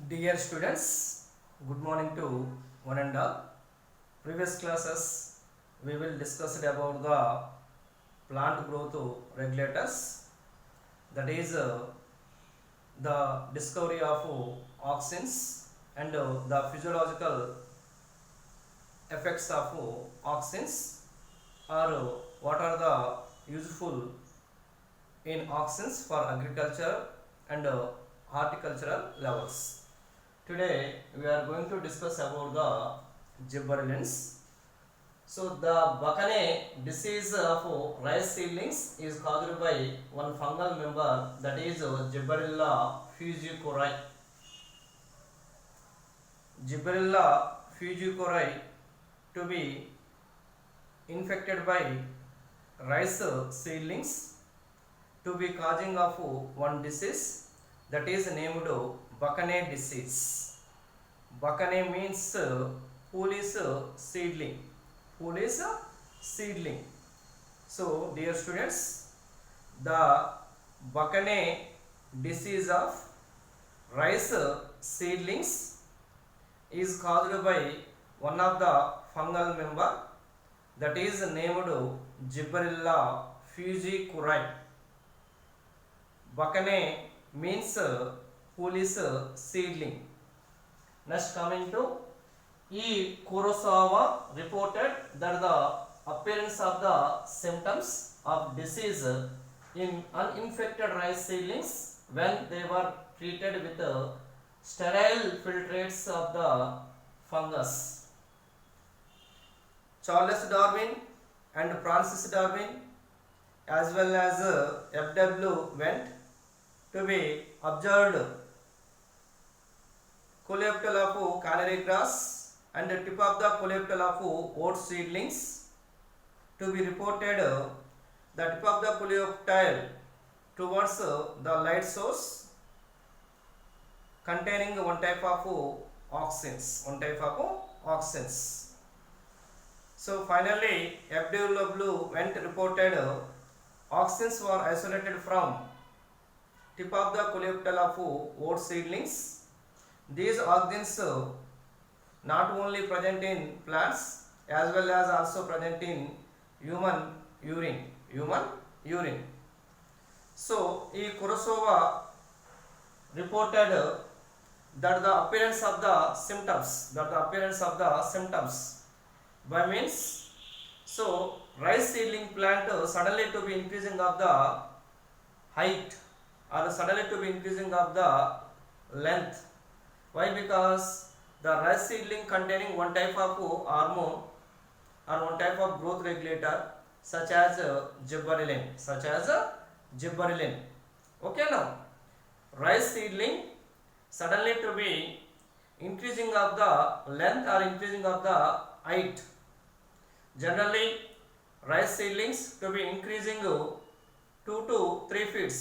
Dear students, good morning to one and all. Previous classes we will discuss about the plant growth regulators, that is the discovery of auxins and the physiological effects of auxins, or what are the useful in auxins for agriculture and horticultural levels. Today we are going to discuss about the gibberellins. So the Buchanay disease of rice seedlings is caused by one fungal member, that is Gibberella fujikuroi. Gibberella fujikuroi to be infected by rice seedlings to be causing of one disease, that is named Buchanay disease. Buchanay means foolish seedling. Foolish seedling. So, dear students, the Buchanay disease of rice seedlings is caused by one of the fungal member, that is named Gibberella fujikuroi. Buchanay means foolish seedling. Next, coming to E. Kurosawa reported that the appearance of the symptoms of disease in uninfected rice seedlings when they were treated with sterile filtrates of the fungus. Charles Darwin and Francis Darwin, as well as F.W. went to be observed coleoptile of canary grass and the tip of the coleoptile of oat seedlings to be reported the tip of the coleoptile towards the light source containing one type of auxins. So finally F.W. went reported auxins were isolated from tip of the coleoptile of oat seedlings. These auxins not only present in plants as well as also present in human urine. So, E. Kurosawa reported that the appearance of the symptoms by means, so rice seedling plant suddenly to be increasing of the height or suddenly to be increasing of the length. Why? Because the rice seedling containing one type of hormone or one type of growth regulator such as gibberellin. Okay, now rice seedling suddenly to be increasing of the length or increasing of the height. Generally rice seedlings to be increasing 2 to 3 feet,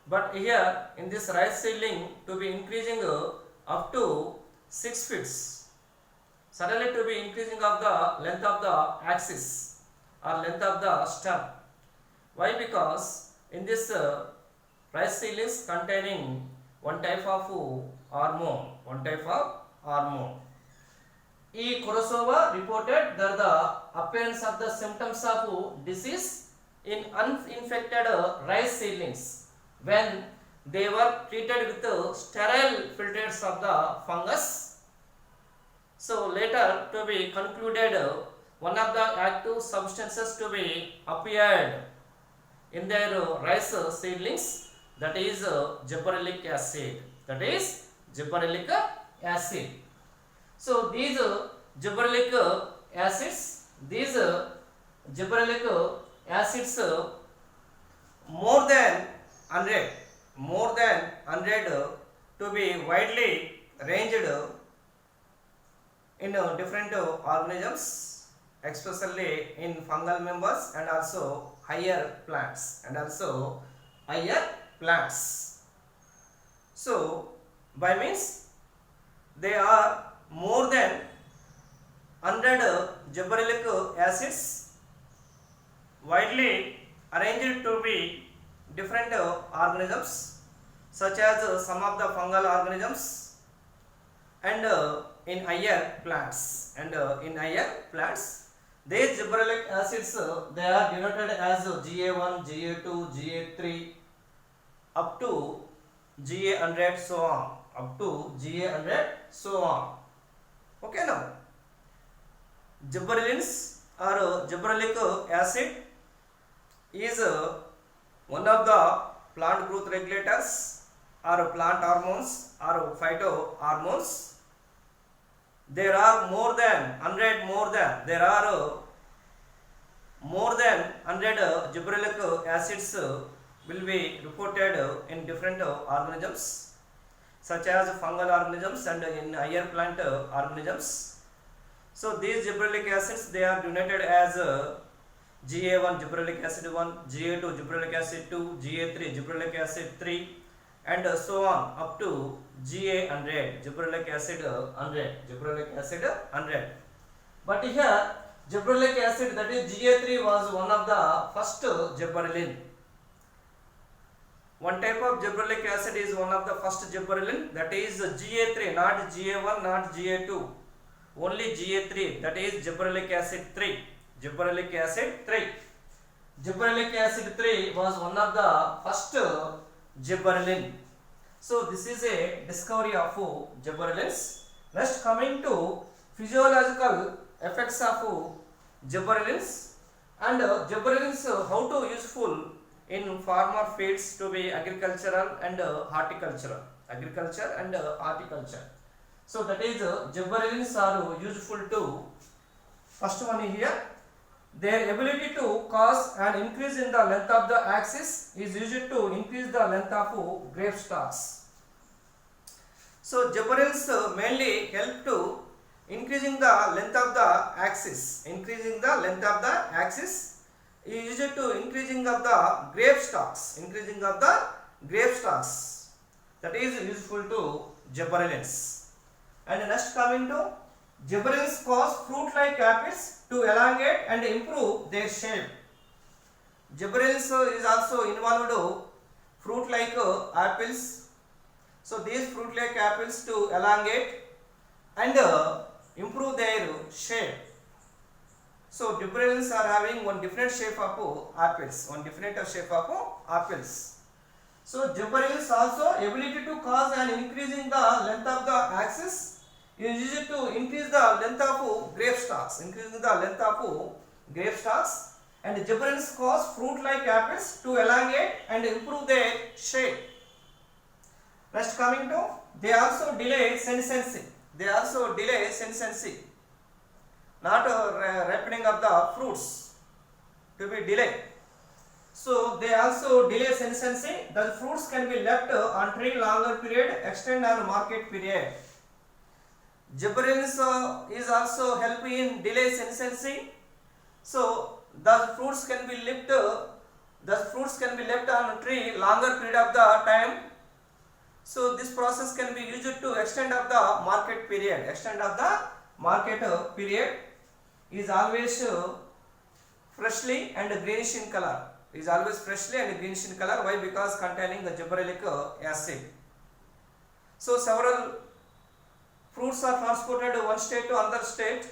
but here in this rice seedling to be increasing up to 6 feet. Suddenly to be increasing of the length of the axis or length of the stem. Why? Because in this rice seedlings containing one type of hormone. E. Kurosawa reported that the appearance of the symptoms of disease in uninfected rice seedlings when they were treated with sterile filtrates of the fungus. So later to be concluded one of the active substances to be appeared in their rice seedlings, that is gibberellic acid. So these gibberellic acids more than 100 to be widely ranged in different organisms, especially in fungal members and also higher plants. So by means they are more than 100 gibberellic acids widely arranged to be different organisms such as some of the fungal organisms and in higher plants these gibberellic acids they are denoted as Ga1, Ga2, Ga3 up to Ga100 so on, okay. Now gibberellins or gibberellic acid is one of the plant growth regulators or plant hormones or phytohormones. There are more than 100 gibberellic acids will be reported in different organisms such as fungal organisms and in higher plant organisms. So these gibberellic acids they are denoted as Ga1 gibberellic acid 1, Ga2 gibberellic acid 2, Ga3 gibberellic acid 3 and so on up to Ga100 gibberellic acid 100. But here gibberellic acid that is Ga3 was one of the first gibberellin. One type of gibberellic acid is one of the first gibberellin, that is Ga3, not Ga1, not Ga2, only Ga3, that is gibberellic acid 3. Gibberellic acid 3 was one of the first gibberellin. So this is a discovery of gibberellins. Next, coming to physiological effects of gibberellins and gibberellins how to useful in farmer fields to be agriculture and horticulture. So that is gibberellins are useful to, first one here, their ability to cause an increase in the length of the axis is used to increase the length of grape stalks. So gibberellins mainly help to increasing the length of the axis. Is used to increasing of the grape stalks. That is useful to gibberellins. And next, coming to gibberellins cause fruit-like apples to elongate and improve their shape. Gibberellins is also involved fruit-like apples. So these fruit-like apples to elongate and improve their shape. So gibberellins are having one different shape of apples. So gibberellins also ability to cause an increasing the length of the axis is used to increase the length of grape stalks. And gibberellins cause fruit-like apples to elongate and improve their shape. Next, coming to they also delay senescency. Not ripening of the fruits to be delayed. So they also delay senescency. The fruits can be left on tree longer period, extend on market period. Gibberellins is also helping in delay senescency. So the fruits can be left on a tree longer period of the time. So this process can be used to extend of the market period. Is always freshly and greenish in color. Why? Because containing the gibberellic acid. So several fruits are transported one state to another state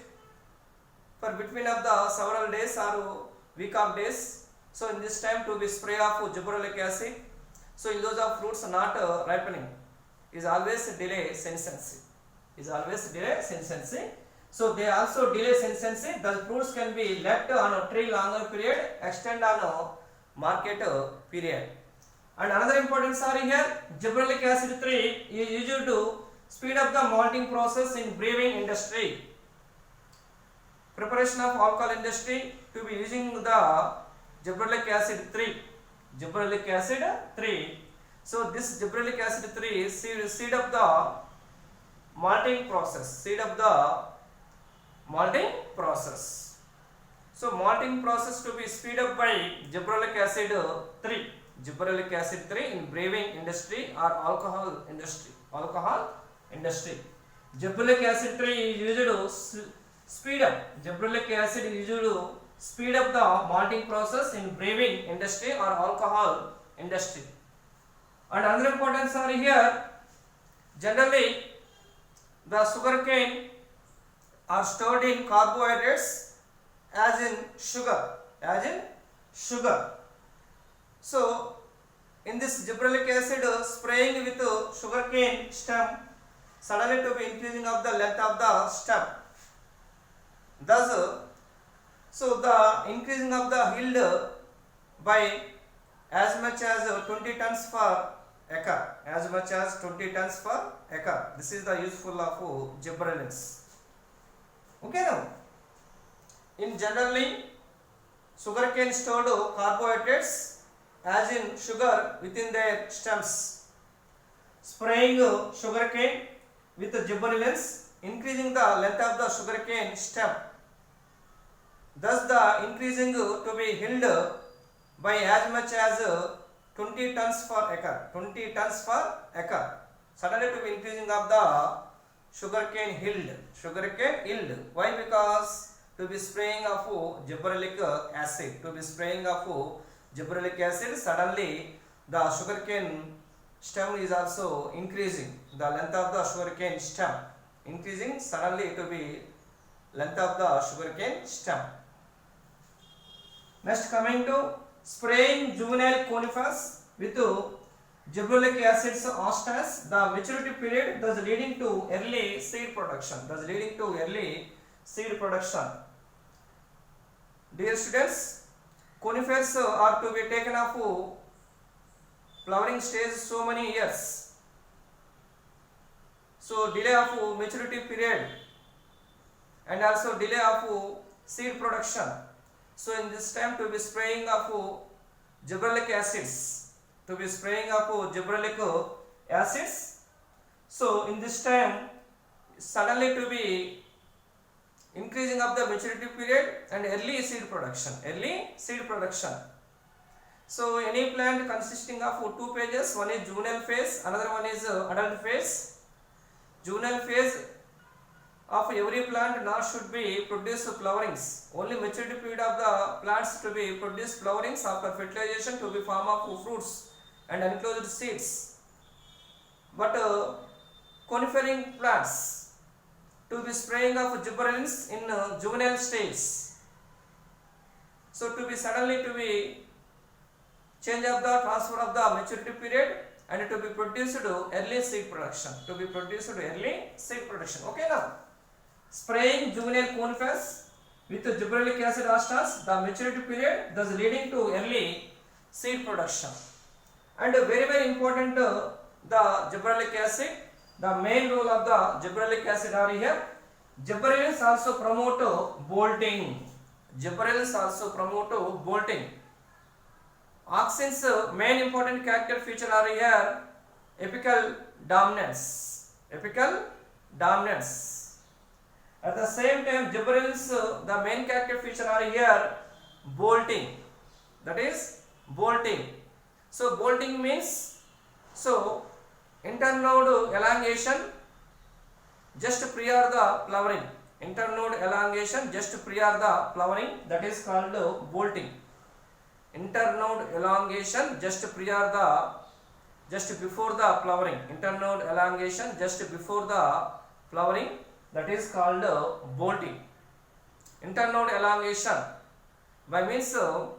for between of the several days or week of days. So in this time to be spray of gibberellic acid. So in those of fruits not ripening is always delay senescency. So they also delay senescency. The fruits can be left on a tree longer period, extend on a market period. And another important here, gibberellic acid 3 is used to speed up the malting process in brewing industry. Preparation of alcohol industry to be using the gibberellic acid 3. So this gibberellic acid 3 speed up the malting process. So malting process to be speed up by gibberellic acid 3. In brewing industry or alcohol industry. Gibberellic acid 3 is used to speed up. Speed up the malting process in brewing industry or alcohol industry. And another importance are here, generally The sugarcane are stored in carbohydrates as in sugar. So in this gibberellic acid spraying with sugarcane stem suddenly to be increasing of the length of the stem. Thus, so the increasing of the yield by as much as 20 tons per acre, as much as 20 tons per acre. This is the useful of gibberellins. Okay now, in generally sugarcane stored carbohydrates as in sugar within their stems. Spraying sugarcane with gibberellins increasing the length of the sugarcane stem. Thus the increasing to be held by as much as 20 tons per acre. 20 tons per acre. Suddenly to be increasing of the sugarcane yield. Why? Because to be spraying of gibberellic acid. To be spraying of gibberellic acid, suddenly the sugarcane stem is also increasing. The length of the sugarcane stem increasing suddenly to be length of the sugarcane stem. Next, coming to spraying juvenile conifers with gibberellic acids asters, the maturity period thus leading to early seed production. Dear students, conifers are to be taken of flowering stage so many years. So delay of maturity period and also delay of seed production. So in this time to be spraying of gibberellic acids. So in this time suddenly to be increasing of the maturity period and early seed production. So any plant consisting of two phases, one is juvenile phase, another one is adult phase. Juvenile phase of every plant nor should be produce flowerings. Only maturity period of the plants to be produce flowerings after fertilization to be form of fruits and enclosed seeds. But coniferous plants to be spraying of gibberellins in juvenile stage. So to be suddenly to be change of the transfer of the maturity period and to be produced early seed production. Okay now. Spraying juvenile conifers with gibberellic acid asters, the maturity period thus leading to early seed production. And very important the gibberellic acid, the main role of the gibberellic acid are here. Gibberellins also promote bolting. Auxin's main important character feature are here apical dominance. At the same time, gibberellins the main character feature are here bolting. So bolting means internode elongation just prior the flowering. That is called bolting. Internode elongation just before the flowering. That is called bolting. Internode elongation by means a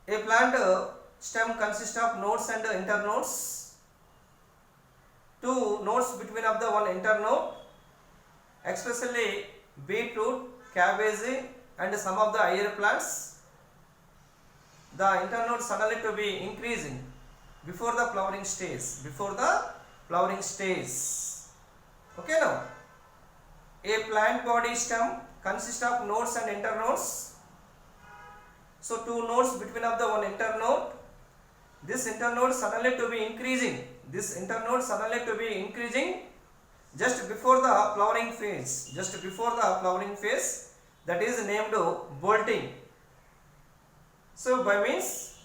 plant stem consists of nodes and internodes. Two nodes between of the one internode, especially beetroot, cabbage and some of the higher plants. The internode suddenly to be increasing before the flowering stage. Okay now. A plant body stem consists of nodes and internodes. So two nodes between of the one internode. This internode suddenly to be increasing. Just before the flowering phase. That is named bolting. So by means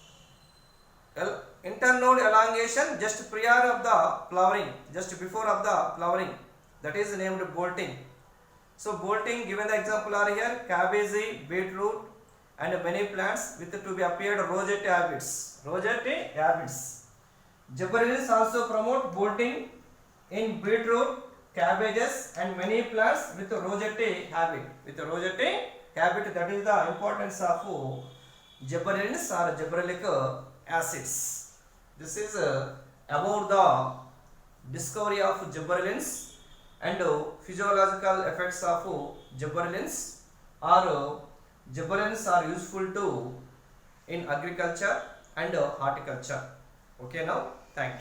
internode elongation just prior of the flowering, just before of the flowering, that is named bolting. So bolting, given the example are here cabbage, beetroot and many plants with to be appeared rosette habits. Gibberellins also promote bolting in beetroot, cabbages and many plants with rosette habit. With rosette habit, that is the importance of gibberellins or gibberellic acids. This is about the discovery of gibberellins and physiological effects of gibberellins, or gibberellins are useful to in agriculture and horticulture. Okay, now thank you.